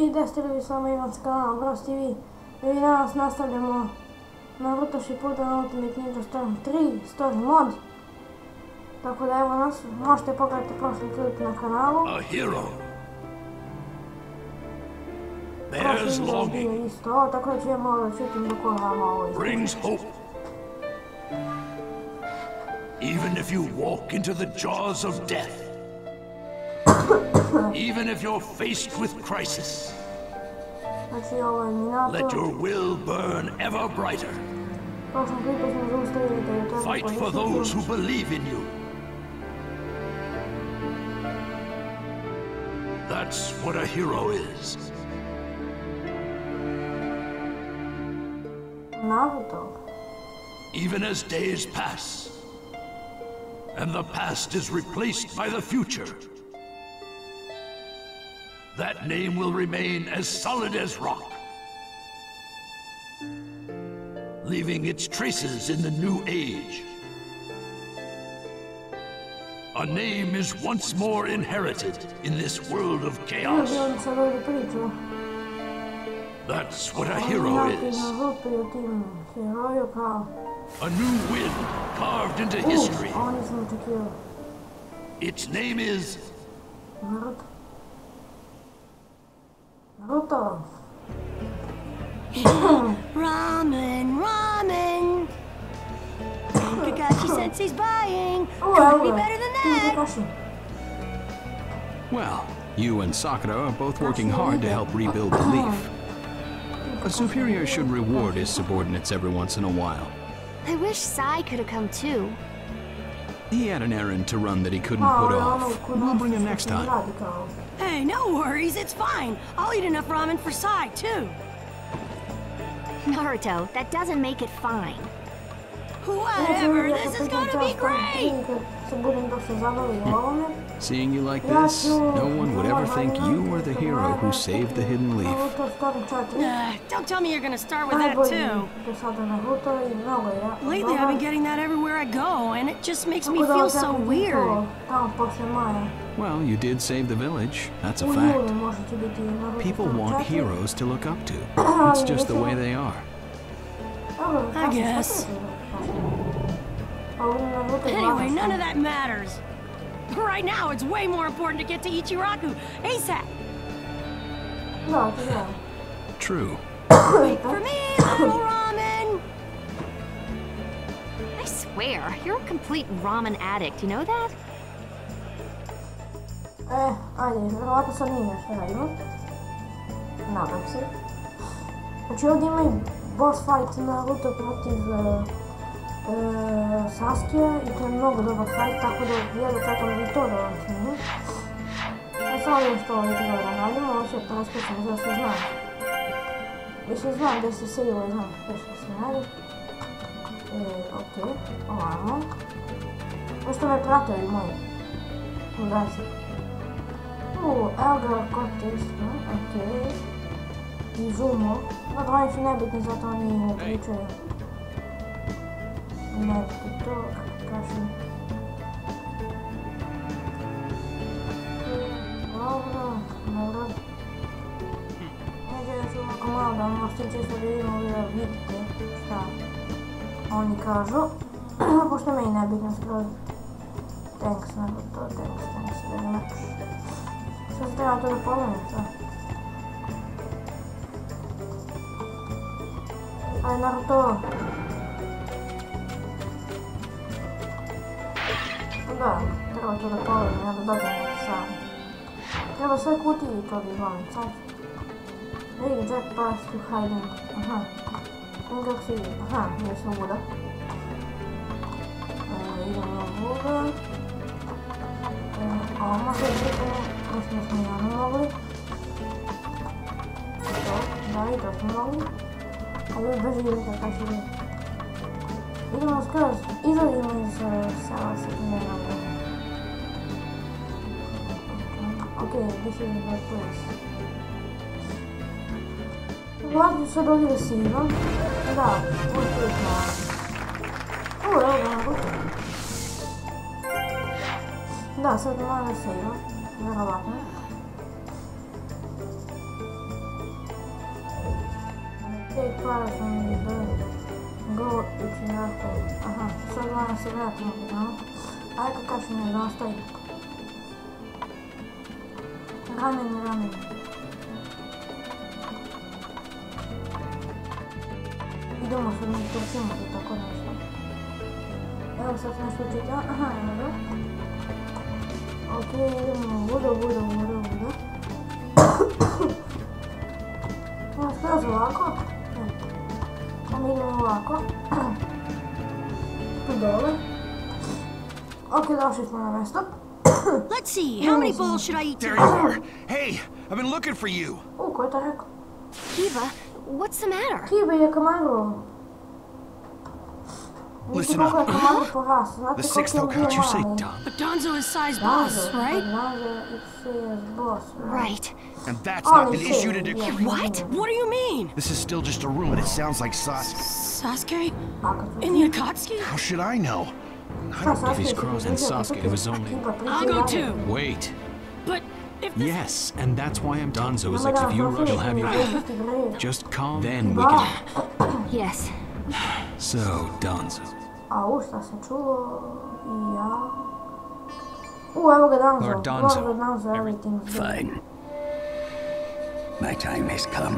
I gdje ste ljudi s vama Ivan s kanala Bros TV. I danas nastavljamo Naruto Shippuden Ultimate Ninja Storm 3 Story Mod. Tako da evo nas, možete pogledati prošli klip na kanalu. A hero bears longing, isto, tako da ću ja malo čutim dok on vam ovo izgleda. brings hope. Even if you walk into the jaws of death, even if you're faced with crisis, Znači ovo je Minato. let your will burn ever brighter. U prošlom klipu smo zaustavili da je treba Fight for those who believe in you. That's what a hero is. Naruto. Even as days pass, and the past is replaced by the future, that name will remain as solid as rock, leaving its traces in the new age. A name is once more inherited in this world of chaos. That's what a hero is. A new wind carved into history. Its name is Naruto. Ramen, ramen. Kakashi Sensei's buying. Could be better than that. Well, you and Sakura are both working hard to help rebuild the leaf. A superior should reward his subordinates every once in a while. I wish Sai could have come too. He had an errand to run that he couldn't put off. We'll bring him next time. Hey, no worries, it's fine. I'll eat enough ramen for Sai, too. Naruto, that doesn't make it fine. Whatever, this is gonna be great! Seeing you like this, no one would ever think you were the hero who saved the hidden leaf. Don't tell me you're gonna start with that, too. Lately, I've been getting that everywhere I go, and it just makes me feel so weird. Well, you did save the village. That's a fact. People want heroes to look up to. It's just the way they are. I guess. Anyway, none of that matters. Right now, it's way more important to get to Ichiraku ASAP. True. Wait for me, little ramen. I swear, you're a complete ramen addict, you know that? Ajde, vjerovatno sad nije nešto radimo. Nadam se. Znači ovdje ima i boss fight Naruto protiv Sasuke i to je mnogo dobar fight, tako da jedno čekam i to da vam snimim. A samo nešto ovdje treba da radimo, ovo će preskočiti za sve znam. Više znam gdje se sejilo i znam što se radi. Okej, ovamo. Pošto me pratili moji. Udaj se. Elgar Cortez, okej. I Zumo. No, oni su nebitni, zato oni ne pričaju. Nebitni to, kako kažem. Dobro, dobro. Neđe još ovako malo da možete često vidimo da vidite šta oni kažu. Pošto meni nebitno skroz. Thanks, Naruto, thanks very much. Što se treba to da pogledam, šta? Aj, Naruto! Da, treba to da pogledam, ja da dobijem neki sam. Treba sve kutije to da izvamim, sad. Vidi, Jack Pass to hiding. Aha. Kako se vidi? Aha, nisam buda. Idemo na buda. Ovo može biti, mislim da smo javno mogli. To, da i to smo mogli. Ali beži vidite kako će biti. Idemo skroz, izlazimo iz sela sekundarnog vremena. Okay, this is a bad place. Vlađu sad ovdje da se idem. Da, ovo je malo. Evo ga Naruto. Da, sad malo da se idem. Vjerovatno. Take para sam izgledali. Go ići nakon. Aha, sad gledam se vratimo tamo. Ajde Kakashi ne zaostaje. Ramen. Idemo se mi trčimo do tako nešto. Evo sad nešto učiti. Aha, evo da. Ok, idemo voda. Evo skroz ovako. Onda idemo ovako. Tu dole. Ok, došli smo na mjesto. Let's see, how many bowls should I eat There today? you are. Hey, I've been looking for you. Ko je to rekao? Kiva, what's the matter? Kiba je Kamaru. Listen up. The sixth Hokage, You say Don? But Danzo is Sai's boss, right? Right. And that's not been issued a decree. What? What do you mean? This is still just a rumor. It sounds like Sasuke. Sasuke? In the Akatsuki? How should I know? If he's crossing Sasuke, it was only... I'll go too. Wait. But if this... Yes, and that's why I'm Danzo is like if you rush, he'll have your back. Just calm, then we can... Yes. So, Danzo. Au, šta se čulo? I ja... Evo ga Danzo. Lord Danzo. Lord Danzo, everything's good. Fine. My time has come.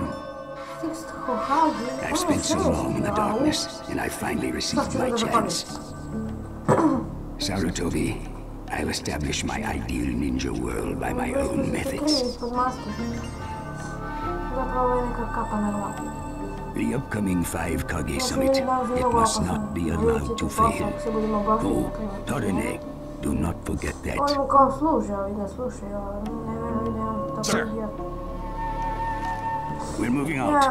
Sixth Hokage? I've spent so long in the darkness, and I finally received my chance. Sarutobi, I'll establish my ideal ninja world by my own methods. The upcoming 5 Kage Summit, it must not be allowed to fail. Oh, Torine, do not forget that. Sir. We're moving out.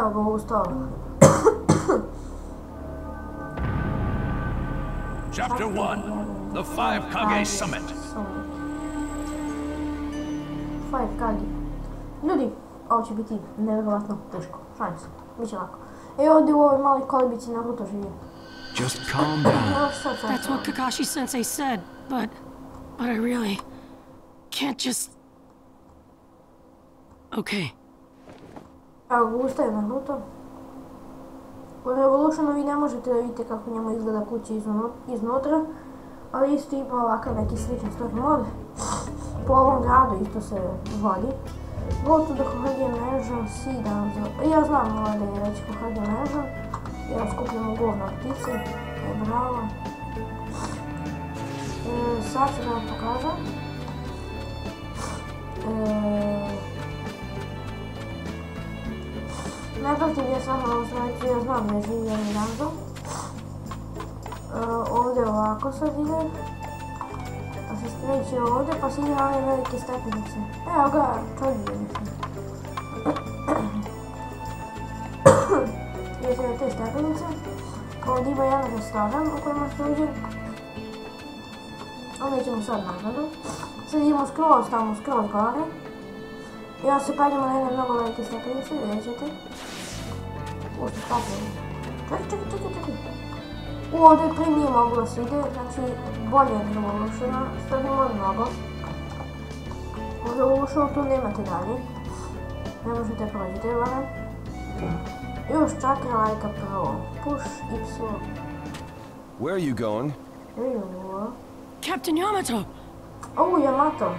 Chapter 1, the 5 Kage Summit. 5 Kage. Ljudi, ovo će biti nevjerovatno teško. Šalim se, bit će lako. I ovdje u ovoj maloj kolibici Naruto živi. Just calm down. That's what Kakashi-sensei said, but I really can't just... Okay. Evo ga ustaje Naruto. U Revolutionu vi ne možete da vidite kako njemu izgleda kuća iznutra, ali isto ima ovakav neki sličan story mod. Po ovom gradu isto se vodi. Go to the Hokage Mansion, see Danzo. Ja znam da je reći Hokage Mansion. Ja skupljamo govno ptice. Bravo. Sad ću da vam pokažem. Ne pratim je samo ovu stranicu, ja znam da je živjeli Danzo. Ovdje ovako sad ide. Pa se skreće ovdje, pa se ide na one velike stepenice. Evo ga, čovjek mislim. Ide se na te stepenice. Ovdje ima jedan restoran u kojima se uđe. Ovdje ćemo sad nagradu. Sad idemo skroz tamo, skroz gore. I onda se paljamo na jedne mnogo velike stepenice, vidjet ćete. Ušte stapljamo. Čekaj. Ovdje prije nije moglo da se ide, znači bolje je Revolutiona, sad ima mnogo. U Revolutionu tu nemate dalje. Ne možete prođete, vana. Još čakra lajka prvo. Push, Y. Where are you going? Captain Yamato! Oh, Yamato.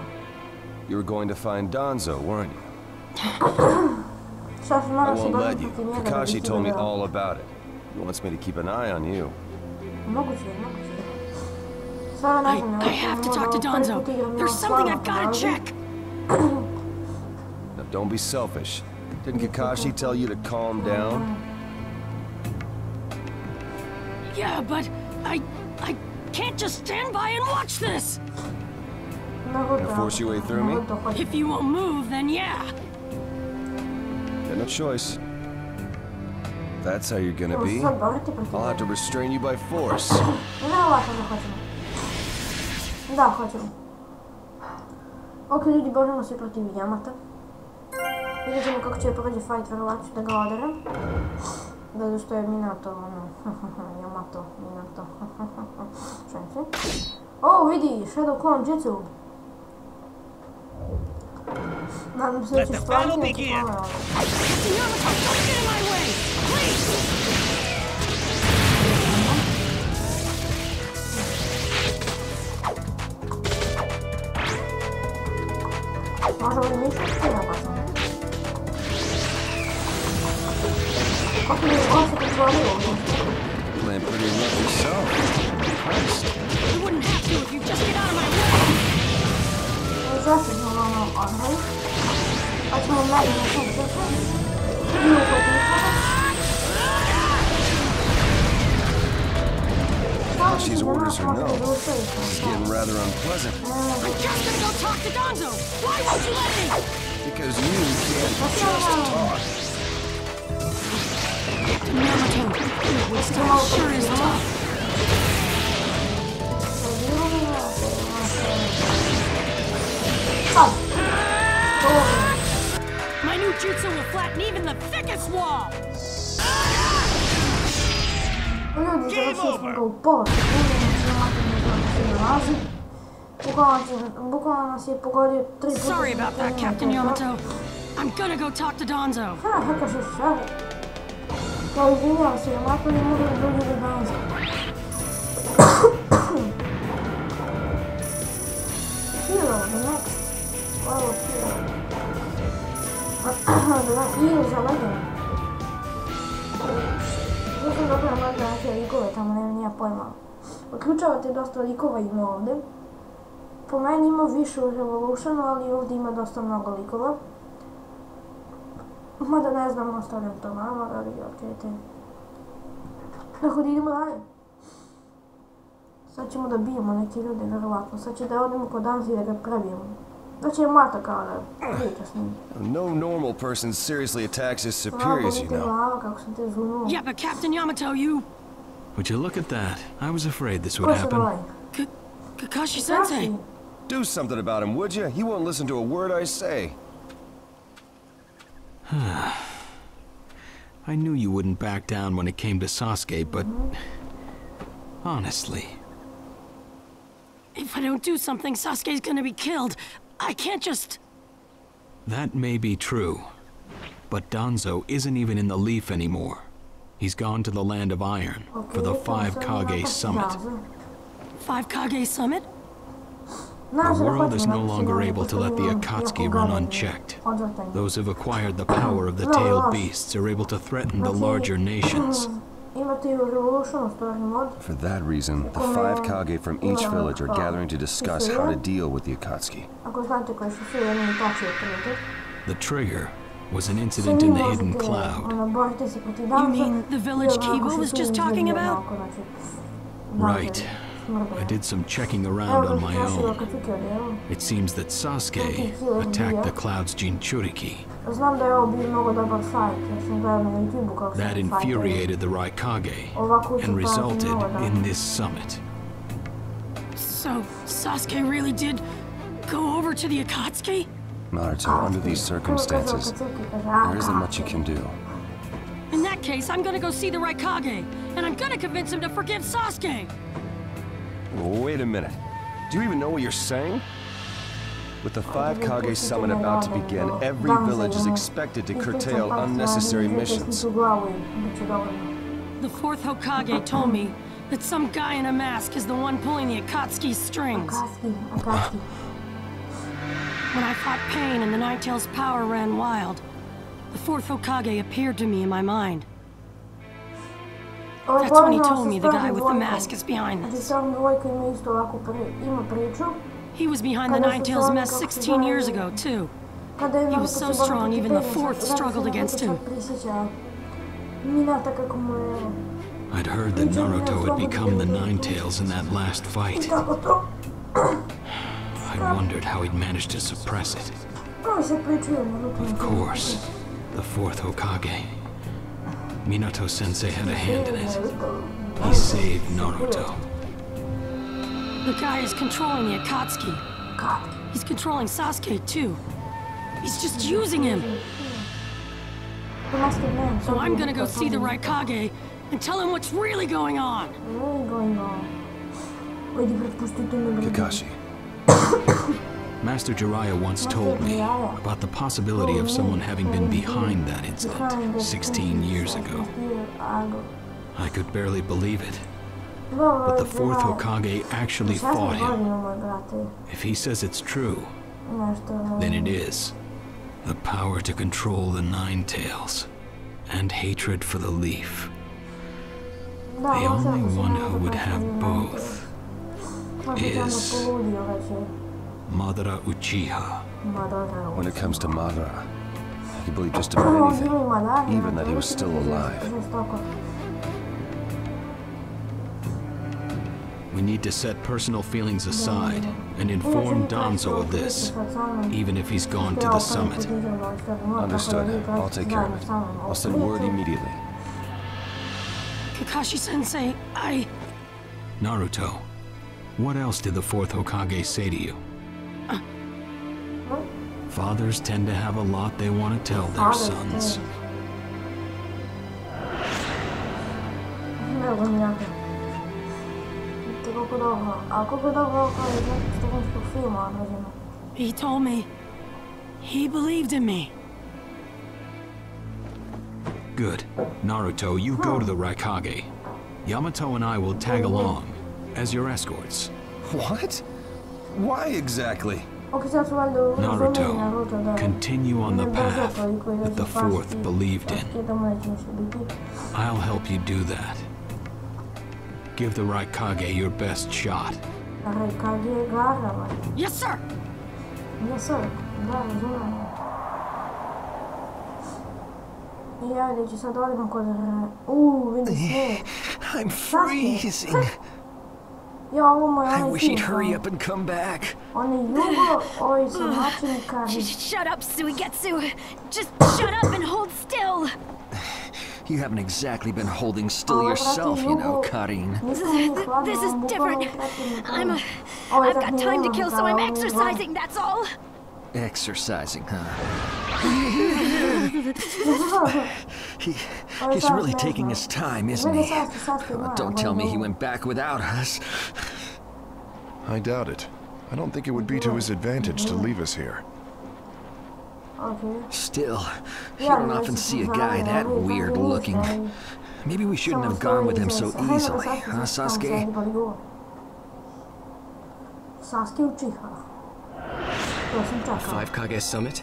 You were going to find Danzo, weren't you? Šta se I mora se won't let dobiti you. protiv njega da bi Kakashi se told me gledao. all about it. He wants me to keep an eye on you. Moguće. Sada ne znam, I have to talk to Danzo. There's something I've gotta check. Now don't be selfish. Didn't Kakashi tell you to calm down? Yeah, but I can't just stand by and watch this! Gonna force your way through me? If you won't move, then yeah. Got no choice. If that's how you're gonna be, I'll have to restrain you by force. Da, hoćemo. Ok, ljudi, borimo se protiv Yamata. Vidjet ćemo kako će prođe fight, vjerovatno ću da ga oderem. Zato što je Minato, ono, Yamato, Minato, šalim se. O, vidi, Shadow Clone Jutsu. Let the battle begin! Captain Yamato, don't get in my way! Please! Może będę mieć chwilę pasą. O tym jest on się kontrolują. Playing pretty rough yourself. Christ. You wouldn't have to if you just get out of my way! Zawsze znowu odwróć. Chodźmy na inne punkty. Miło She's orders or no, it's getting rather unpleasant. I'm just gonna go talk to Donzo! Why won't you let me? Because you can't just talk. Captain Yamato, your wisdom sure is tough. My new jutsu will flatten even the thickest wall! Game over! Sorry about that, Captain Yamato. I'm gonna go talk to Donzo. Hero, the next level hero. Heroes are legend. To sam dobro nagleda neke likove, tamo nema pojma. Otključavate dosta likova ima ovde. Po meni ima više u Revolutionu, ali ovde ima dosta mnogo likova. Mada ne znam, ostavljam to vama, ali okej. Tako da idemo dalje. Sad ćemo da bijemo neke ljude, verovatno. Sad će da odemo kod Danzi i da ga prebijemo. Znači je mata kao da priča s njim. No normal person seriously attacks his superiors, you know. Yeah, but Captain Yamato, you... Would you look at that? I was afraid this would happen. Kakashi-sensei! Do something about him, would you? He won't listen to a word I say. I knew you wouldn't back down when it came to Sasuke, but... honestly... If I don't do something, Sasuke's gonna be killed. I can't just... That may be true. But Danzo isn't even in the Leaf anymore. He's gone to the Land of Iron for the 5 Kage Summit. 5 Kage Summit? The world is no longer able to let the Akatsuki run unchecked. Those who've acquired the power of the tailed beasts are able to threaten the larger nations. For that reason, the 5 Kage from each village are gathering to discuss how to deal with the Akatsuki. The trigger was an incident in the Hidden Cloud. You mean the village Kiba was just talking about? Right. I did some checking around on my own. It seems that Sasuke attacked the Cloud's Jinchuriki. That infuriated the Raikage and resulted in this summit. So, Sasuke really did go over to the Akatsuki? Naruto, under these circumstances, there isn't much you can do. In that case, I'm gonna go see the Raikage, and I'm gonna convince him to forgive Sasuke! Wait a minute. Do you even know what you're saying? With the 5 Kage Summit about to begin, every village is expected to curtail unnecessary missions. The 4th Hokage told me that some guy in a mask is the one pulling the Akatsuki's strings. When I fought Pain and the Ninetales' power ran wild, the 4th Hokage appeared to me in my mind. That's when he told me the guy with the mask is behind this. He was behind the Ninetales mess 16 years ago, too. He was so strong, even the 4th struggled against him. I'd heard that Naruto had become the Ninetales in that last fight. I wondered how he'd managed to suppress it. Of course, the 4th Hokage. Minato-sensei had a hand in it. He saved Naruto. The guy is controlling the Akatsuki. He's controlling Sasuke, too. He's just using him. So I'm gonna go see the Raikage and tell him what's really going on. Kakashi. Master Jiraiya once told me about the possibility of someone having been behind that incident 16 years ago. I could barely believe it. But the fourth Hokage actually fought him. If he says it's true, then it is. The power to control the Nine Tails, and hatred for the leaf. The only one who would have both is Madara Uchiha. When it comes to Madara, I can believe just about anything, even that he was still alive. We need to set personal feelings aside and inform Danzo of this, even if he's gone to the summit. Understood. I'll take care of it. I'll send word immediately. Kakashi-sensei, Naruto, what else did the fourth Hokage say to you? Fathers tend to have a lot they want to tell their sons. He told me. He believed in me. Good. Naruto, you go to the Raikage. Yamato and I will tag along as your escorts. What? Why exactly? Naruto, continue on the path that the fourth believed in. I'll help you do that. Give the Raikage your best shot. Yes, sir! Yes, sir. I'm freezing. I wish he'd hurry up and come back. Shut up, Suigetsu. Just shut up and hold still. You haven't exactly been holding still yourself, you know, Karin. This is different. I've got time to kill, so I'm exercising, that's all. Exercising, huh? He's really taking his time, isn't he? Oh, don't tell me he went back without us. I doubt it. I don't think it would be to his advantage to leave us here. Still, you don't often see a guy that weird looking. Maybe we shouldn't have gone with him so easily, huh, Sasuke? Five Kage Summit?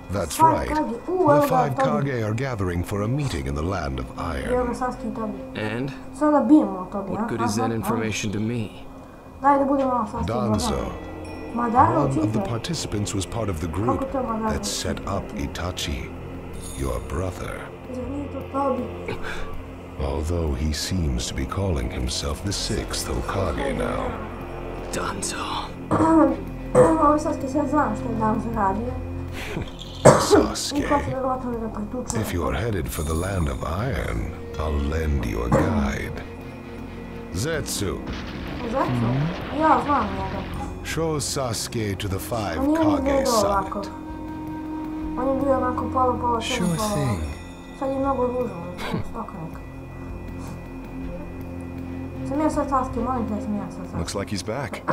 That's right. The five Kage are gathering for a meeting in the Land of Iron. And? What good is that information to me? Danzo. One of the participants was part of the group that set up Itachi, your brother. Although he seems to be calling himself the sixth Hokage now. Danzo. Sasuke, if you're headed for the Land of Iron, I'll lend you a guide. Zetsu. Show Sasuke to the five Kage summit. Sure thing. Looks like he's back.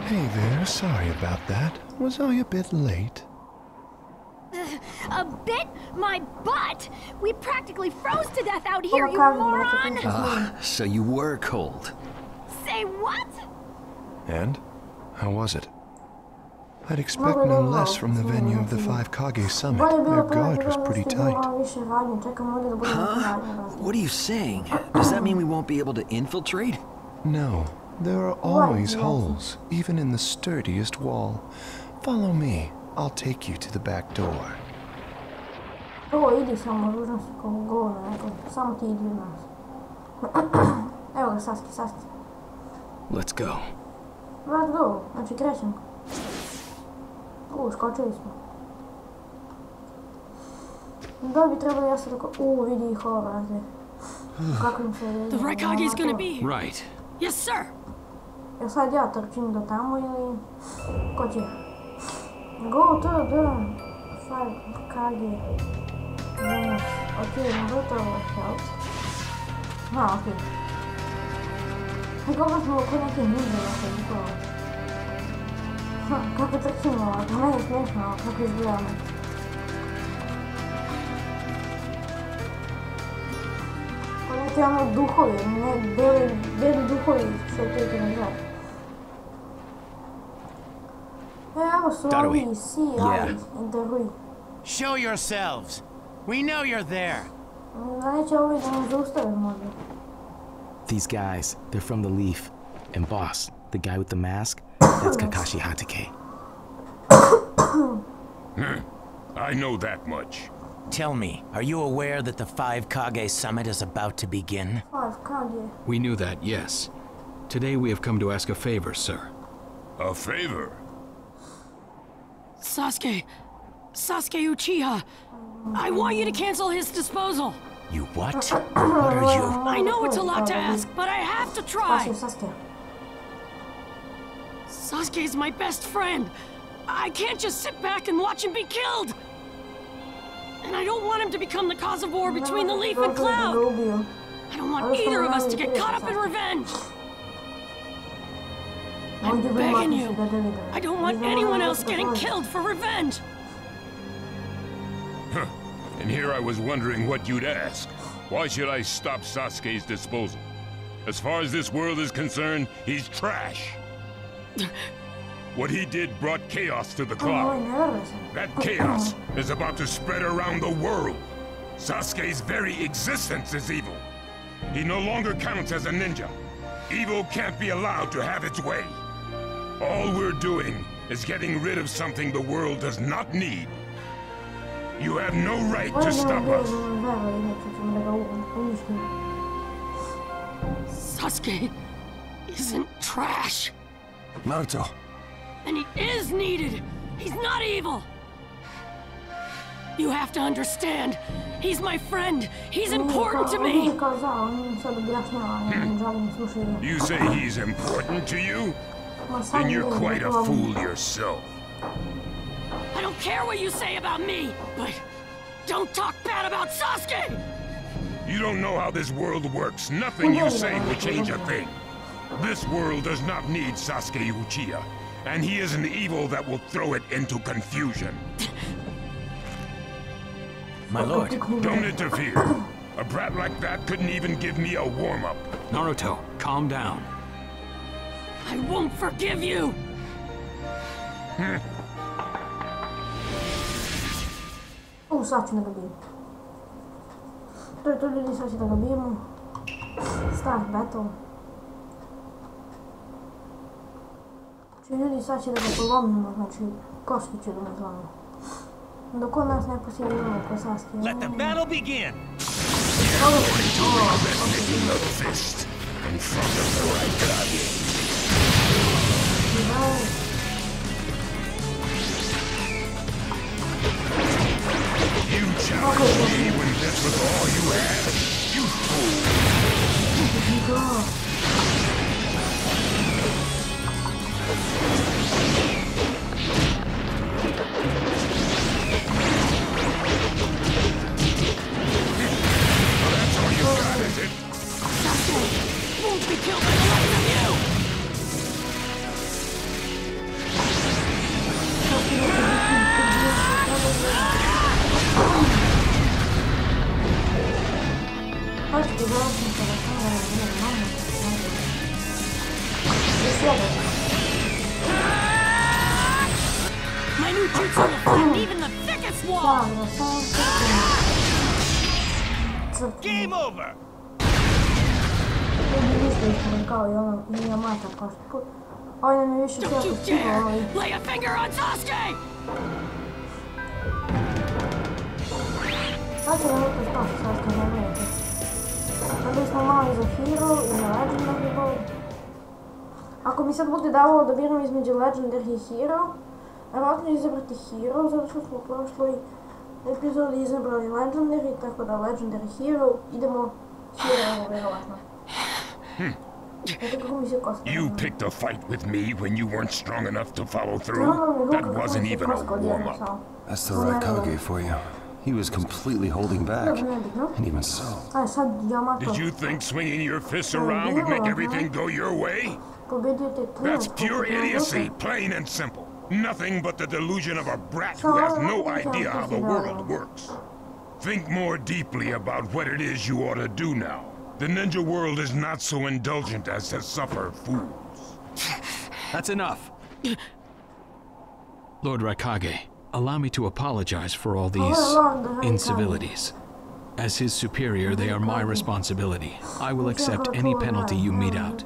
Hey there, sorry about that. Was I a bit late? A bit? My butt! We practically froze to death out here, you moron! So you were cold. Say what? And? How was it? I'd expect no less from the venue of the five Kage summit. Their guard was pretty tight. Huh? What are you saying? Does that mean we won't be able to infiltrate? No. There are always holes, even in the sturdiest wall. Follow me. I'll take you to the back door. Let's go. The Raikage's gonna be here. Right. Yes, sir. Sad ja trčim do tamo ili ko će? Go to the five Kage. Okay, Naruto helps. Ah, okay. Kako smo oko neke ninja na to. Kako trčimo, to meni je smiješno kako izgledamo. Ko neki ono duhovi, beli duhovi se tu ne gleda. Evo su ovi CI intervjuji. Show yourselves. We know you're there. Da neće ovi da nam zaustave možda. These guys, they're from the Leaf. And boss, the guy with the mask, that's Kakashi Hatake. I know that much. Tell me, are you aware that the 5 Kage summit is about to begin? 5 Kage. We knew that, yes. Today we have come to ask a favor, sir. A favor? Sasuke Uchiha, I want you to cancel his disposal. You what? What are you? I know it's a lot to ask, but I have to try. Sasuke's my best friend. I can't just sit back and watch him be killed. And I don't want him to become the cause of war between the Leaf and Cloud. I don't want either of us to get caught up in revenge. I'm begging you. I don't want anyone else getting killed for revenge. Huh. And here I was wondering what you'd ask. Why should I stop Sasuke's disposal? As far as this world is concerned, he's trash. What he did brought chaos to the Cloud. That chaos is about to spread around the world. Sasuke's very existence is evil. He no longer counts as a ninja. Evil can't be allowed to have its way. All we're doing is getting rid of something the world does not need. You have no right to stop us. Sasuke isn't trash. Naruto. And he is needed. He's not evil. You have to understand. He's my friend. He's important to me. You say he's important to you? Then you're quite a fool yourself. I don't care what you say about me, but don't talk bad about Sasuke! You don't know how this world works. Nothing you say will change a thing. This world does not need Sasuke Uchiha, and he is an evil that will throw it into confusion. My lord. Don't interfere. A brat like that couldn't even give me a warm-up. Naruto, calm down. I won't forgive you! Sad ću da ga bijem. To je to ljudi, sad ću da ga bijemo. Start battle. Znači ljudi, sad će da ga polomimo, znači koški ću da me zlomimo. Dok on nas ne posjedimo ko Sasuke. Let the battle begin! You challenged me when this was all you had? You fool! That's all you got, is it? Sasuke won't be killed by the likes of you! My new jutsu will flatten even the thickest wall! Game over! Don't you dare lay a finger on Sasuke! Sad ću da neko spasi Sasuke, ne vidite. Sada smo malo i za Hero i za Legendary Ball. Ako mi sad bude davalo da biram između Legendary i Hero, vjerojatno izabrati Hero, zato što smo u prošloj epizodi izabrali Legendary, tako da Legendary Hero, idemo Hero, vjerojatno. You picked a fight with me when you weren't strong enough to follow through? That wasn't even a warm-up. That's the right Kage for you. He was completely holding back. And even so... Did you think swinging your fists around would make everything go your way? That's pure idiocy, plain and simple. Nothing but the delusion of a brat who has no idea how the world works. Think more deeply about what it is you ought to do now. The ninja world is not so indulgent as to suffer fools. That's enough. Lord Raikage, allow me to apologize for all these incivilities. As his superior, they are my responsibility. I will accept any penalty you mete out.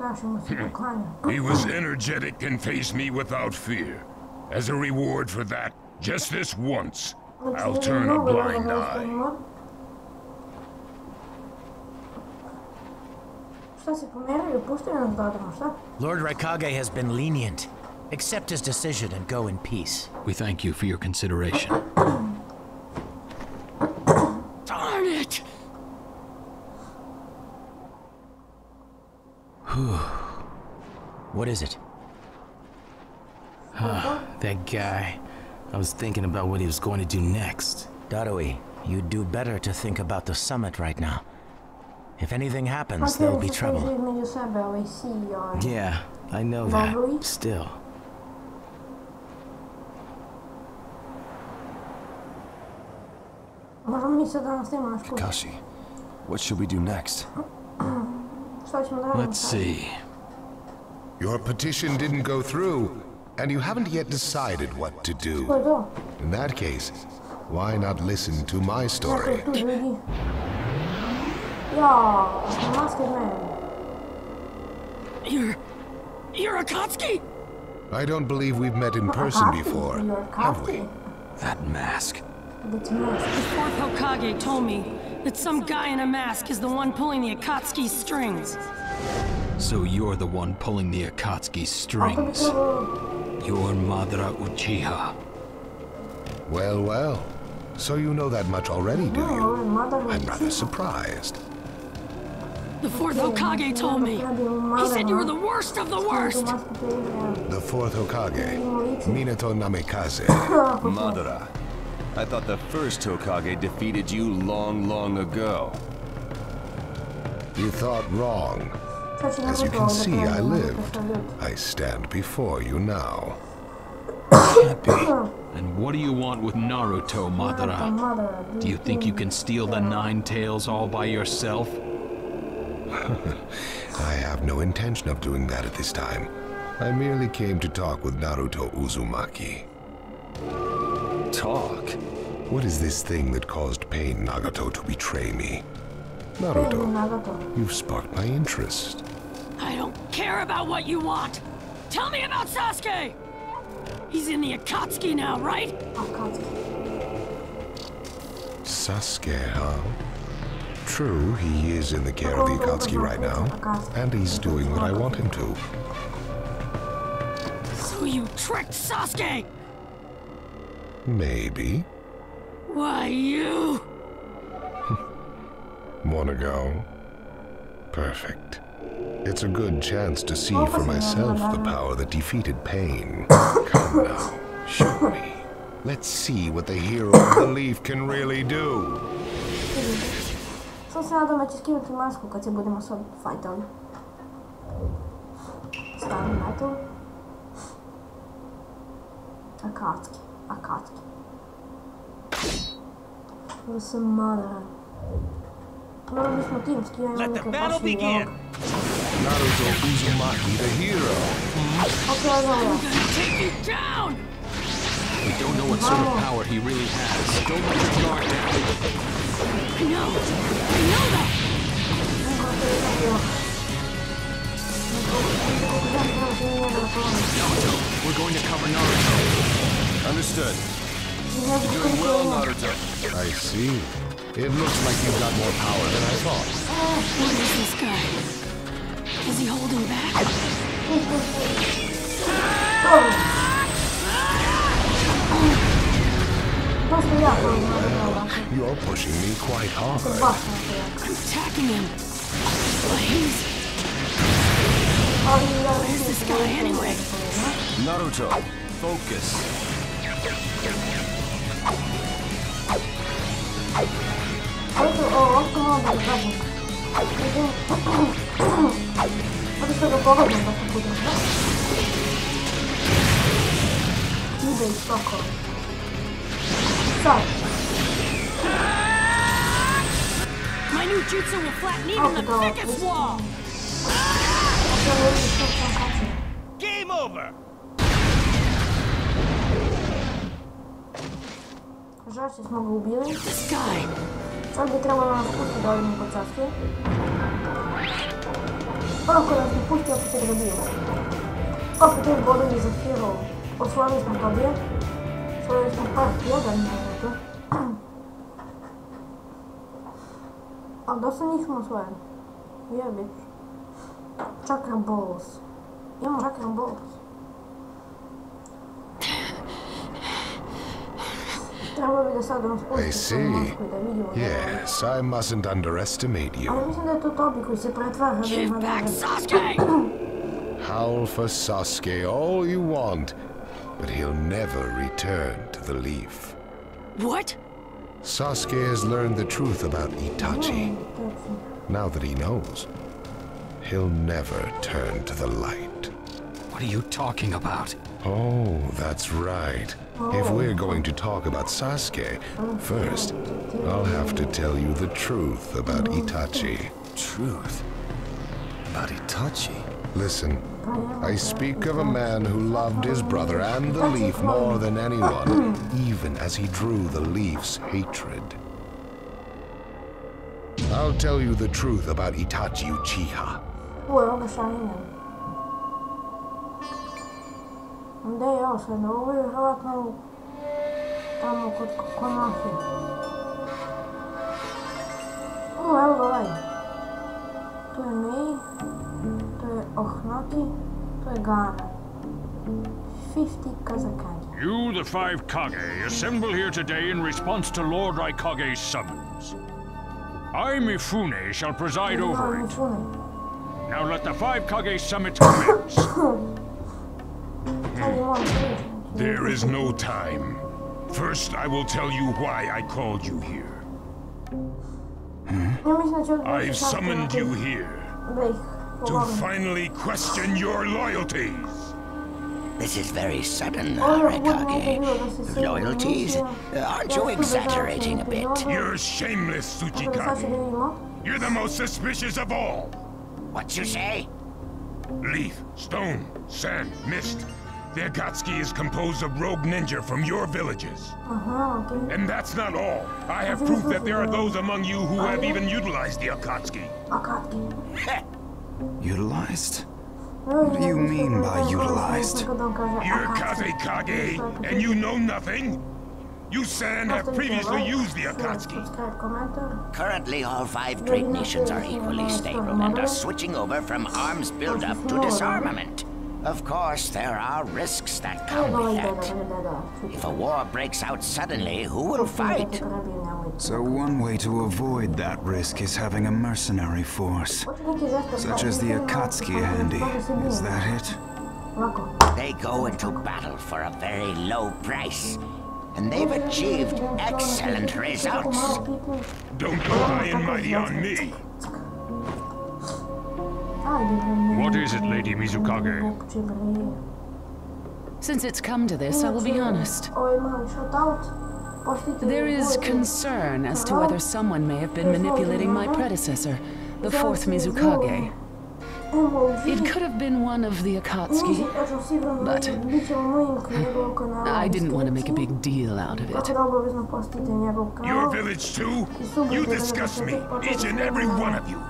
He was energetic and faced me without fear. As a reward for that, just this once, I'll turn a blind eye. Lord Raikage has been lenient. Accept his decision and go in peace. We thank you for your consideration. Darn it! What is it? That guy. I was thinking about what he was going to do next. Darui, you'd do better to think about the summit right now. If anything happens, there'll be trouble. Yeah, I know that. Still. Kakashi, what should we do next? Let's see. Your petition didn't go through, and you haven't yet decided what to do. In that case, why not listen to my story? You're Akatsuki? I don't believe we've met in person before, have we? That mask. The fourth Hokage told me that some guy in a mask is the one pulling the Akatsuki strings. So you're the one pulling the Akatsuki strings. You're Madara Uchiha. Well, well. So you know that much already, do you? I'm rather surprised. The fourth Hokage told me. He said you were the worst of the worst. The fourth Hokage, Minato Namikaze. Madara. I thought the first Hokage defeated you long, long ago. You thought wrong. As you can see, I lived. I stand before you now. Can't be. And what do you want with Naruto, Madara? Do you think you can steal the 9 tails all by yourself? I have no intention of doing that at this time. I merely came to talk with Naruto Uzumaki. Talk? What is this thing that caused Pain Nagato to betray me? Naruto, you've sparked my interest. I don't care about what you want. Tell me about Sasuke! He's in the Akatsuki now, right? Sasuke, huh? True, he is in the care of the Akatsuki right now, and he's doing what I want him to. So you tricked Sasuke! Maybe. Why, you... Wanna go? Perfect. It's a good chance to see for myself the power that defeated Pain. Come now, show me. Let's see what the hero of the leaf can really do. Sam se nadam da će skinuti masku kad se budemo sad fajtali. Stavim metal. Akatsuki. Ovo sam Madara. No, mi smo timski, ja imam neke baš i ovog. Naruto Uzumaki, the hero. Okay, I know that. Take you down! We don't know what sort of power he really has. Don't let your guard down. I know that! Naruto, we're going to cover Naruto. Understood. You're doing well, Naruto. I see. It looks like you've got more power than I thought. What is this guy? Is he holding back? You're pushing me quite hard. I'm attacking him. But he's... Where's this guy anyway? Naruto, focus. Adesso ho comando, guarda. Adesso lo poco non basta potere. Chiude il stocco. Sai. My new jutsu will flatten even the thickest wall! Game over! Жаль, что смогу убили. This guy. Он бы требовал на спуске, дал ему подсказки. Он куда нас не пустил, я теперь забил. Как теперь воду не зафировал. Послали smo tobie. Послали smo part 1 minutu. A dosta nismo osvojeni. Jebić. Chakra balls. Imamo chakra balls. I see. Yes, I mustn't underestimate you. Give back Sasuke! Howl for Sasuke all you want, but he'll never return to the leaf. What? Sasuke has learned the truth about Itachi. Now that he knows, he'll never turn to the light. What are you talking about? Oh, that's right. If we're going to talk about Sasuke, first, I'll have to tell you the truth about Itachi. Truth? About Itachi? Listen, I speak of a man who loved his brother and the leaf more than anyone, even as he drew the leaf's hatred. I'll tell you the truth about Itachi Uchiha. Da je osvojeno, ovo je vjerovatno tamo kod Konohe. Evo ga ovaj. Tu je Mei, tu je Ohnati, tu je Gana. 50 Kazakagi. You, the 5 Kage, assemble here today in response to Lord Raikage's summons. I, Mifune, shall preside over it. Now let the 5 Kage summit commence. There is no time. First, I will tell you why I called you here. I've summoned you here to finally question your loyalties. This is very sudden, Raikage. Loyalties? Aren't you exaggerating a bit? You're shameless, Tsuchikage. You're the most suspicious of all. What you say? Leaf, stone, sand, mist. The Akatsuki is composed of rogue ninja from your villages. And that's not all. I have proof that there are those among you who have even utilized the Akatsuki. Utilized? What do you mean by utilized? You're Kazekage, and you know nothing? You Sand have previously used the Akatsuki. Currently, all 5 great nations are equally stable and are switching over from arms build-up to disarmament. Of course, there are risks that come with that. If a war breaks out suddenly, who will fight? So one way to avoid that risk is having a mercenary force, such as the Akatsuki handy. Is that it? They go into battle for a very low price, and they've achieved excellent results. Don't go high and mighty on me. What is it, Lady Mizukage? Since it's come to this, I will be honest. There is concern as to whether someone may have been manipulating my predecessor, the 4th Mizukage. It could have been one of the Akatsuki, but I didn't want to make a big deal out of it. Your village too? You disgust me, each and every one of you.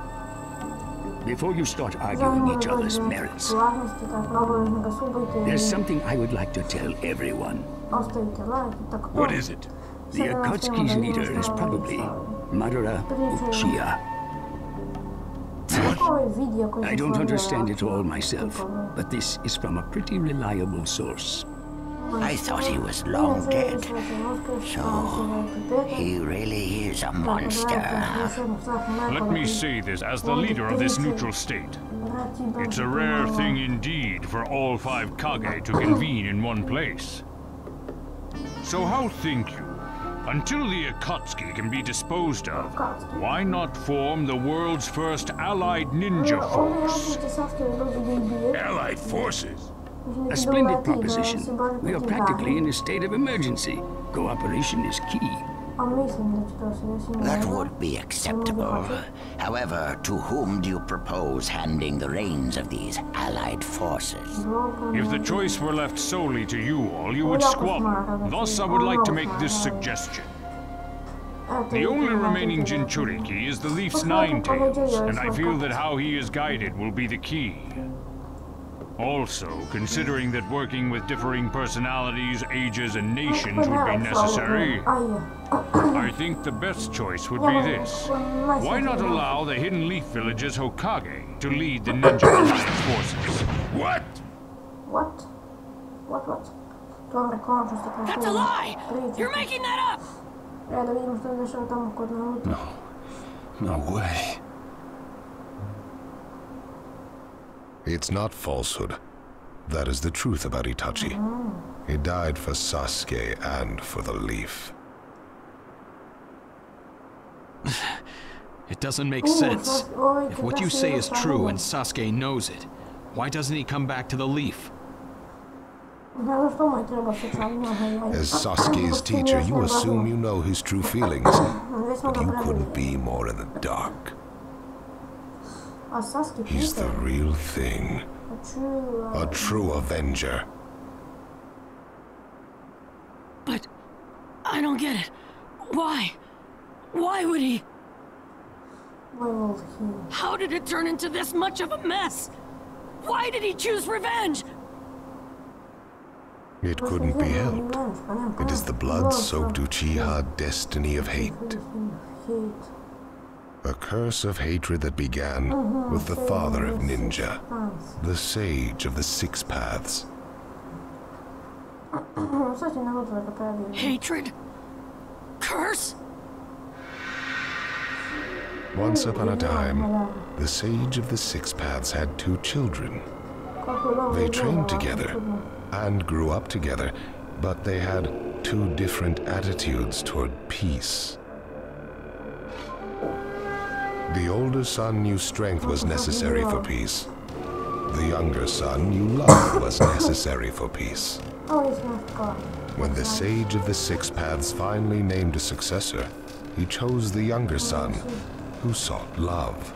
Before you start arguing each other's merits, there's something I would like to tell everyone. What is it? The Akatsuki's leader is probably Madara Uchiha. I don't understand it all myself, but this is from a pretty reliable source. I thought he was long dead. So, he really is a monster, huh? Let me say this as the leader of this neutral state. It's a rare thing indeed for all 5 Kage to convene in one place. So how think you? Until the Akatsuki can be disposed of, why not form the world's first allied ninja force? Allied forces? A splendid proposition. We are practically in a state of emergency. Cooperation is key. That would be acceptable. However, to whom do you propose handing the reins of these allied forces? If the choice were left solely to you all, you would squabble. Thus, I would like to make this suggestion. The only remaining Jinchuriki is the Leaf's Nine Tails, and I feel that how he is guided will be the key. Also, considering that working with differing personalities, ages, and nations would be necessary, I think the best choice would be this. Why not allow the Hidden Leaf Village's Hokage to lead the Ninja Alliance forces? What? What? That's a lie! You're making that up! No way. It's not falsehood. That is the truth about Itachi. He died for Sasuke and for the Leaf. It doesn't make sense. If what you say is true and Sasuke knows it, why doesn't he come back to the Leaf? As Sasuke's teacher, you assume you know his true feelings, but you couldn't be more in the dark. He's the real thing. A true avenger. But I don't get it. Why? Why would he? How did it turn into this much of a mess? Why did he choose revenge? It couldn't be helped. It is the blood-soaked Uchiha destiny of hate. A curse of hatred that began with the father of ninja, the sage of the Six Paths. Hatred? Curse? Once upon a time, the sage of the Six Paths had two children. They trained together and grew up together, but they had two different attitudes toward peace. The older son knew strength was necessary for peace. The younger son knew love was necessary for peace. When the sage of the Six Paths finally named a successor, he chose the younger son, who sought love.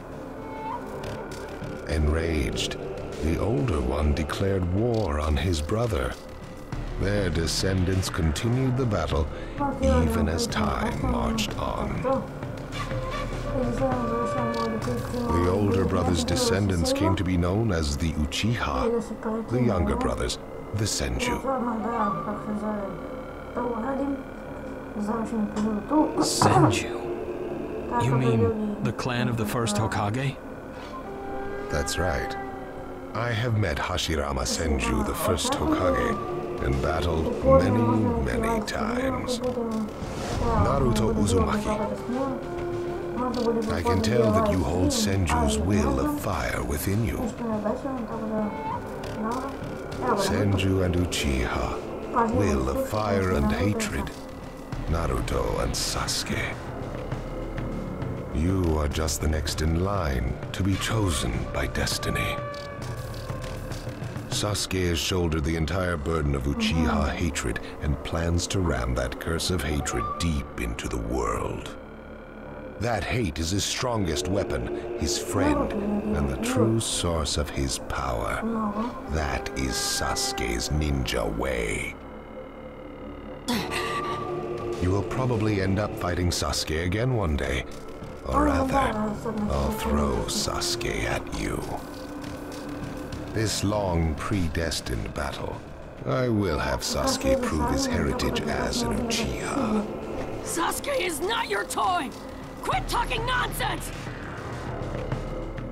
Enraged, the older one declared war on his brother. Their descendants continued the battle even as time marched on. The older brother's descendants came to be known as the Uchiha, the younger brothers, the Senju. Senju? You mean the clan of the first Hokage? That's right. I have met Hashirama Senju, the first Hokage, and battled many times. Naruto Uzumaki. I can tell that you hold Senju's will of fire within you. Senju and Uchiha, will of fire and hatred. Naruto and Sasuke. You are just the next in line to be chosen by destiny. Sasuke has shouldered the entire burden of Uchiha hatred and plans to ram that curse of hatred deep into the world. That hate is his strongest weapon, his friend, and the true source of his power. That is Sasuke's ninja way. You will probably end up fighting Sasuke again one day. Or rather, I'll throw Sasuke at you. This long, predestined battle, I will have Sasuke prove his heritage as an Uchiha. Sasuke is not your toy! Quit talking nonsense!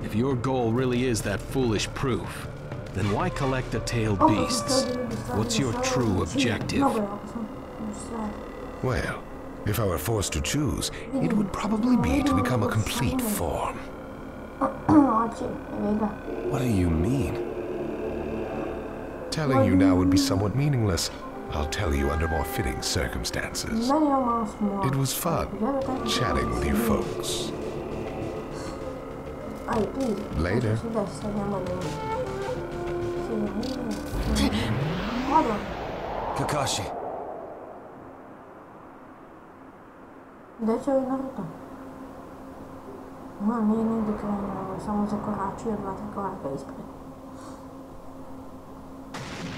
If your goal really is that foolish proof, then why collect the tailed beasts? What's your true objective? Well, if I were forced to choose, it would probably be to become a complete form. What do you mean? Telling you now would be somewhat meaningless, I'll tell you under more fitting circumstances. It was fun chatting with you folks. Later. Kakashi. De ce e Naruto? Nu e nimic de creme, samo zakoračio 2-3 koraka ispred.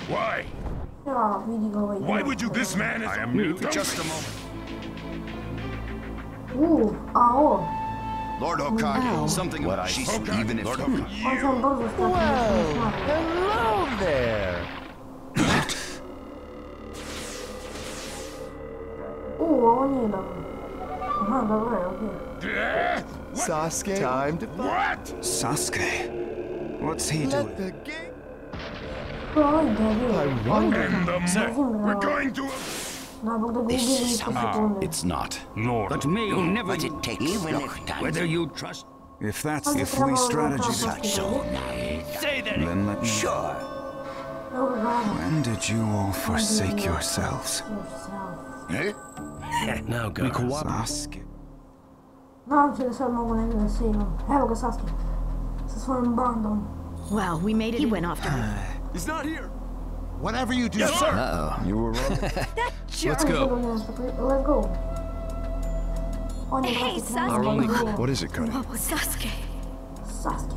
Why? Ja, vidi ga ovaj. Why would you this man is... I am new. Just a moment. Lord Hokage, something about even if Well, hello there. Ovo nije dobro. Aha, dobro je, okej. Sasuke, time to fight. What? Sasuke? What's he doing? I wonder. We're going to... It's not. Lord, but may you never But it takes even if whether you trust. If that's the free strategy, so nice. Say that. then let me. Sure. When did you all forsake yourselves? Now, guys. Sasuke. Nadam se da sad mogu negdje da se imam. Evo ga Sasuke. Sa svojim bandom. Well, we made it. He went after me. He's not here. Whatever you do, Yes, sir. You were wrong. Let's go. Let's go. Hey, Sasuke. What is it, Cuddy? Sasuke. Sasuke.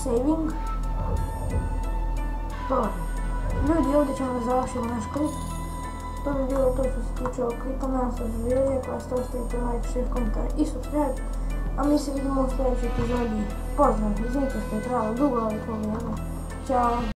Saving. Dobro. Ljudi, ovdje ćemo da završimo naš klip. To bi bilo to što se tiče ovog klipa. Nadam se da ste željeli, pa ste ostavite like, share, komentar i subscribe. A mi se vidimo u sljedećoj epizodi. Pozdrav, izvinite što je trajalo dugo, ali to vrijeme. Ćao.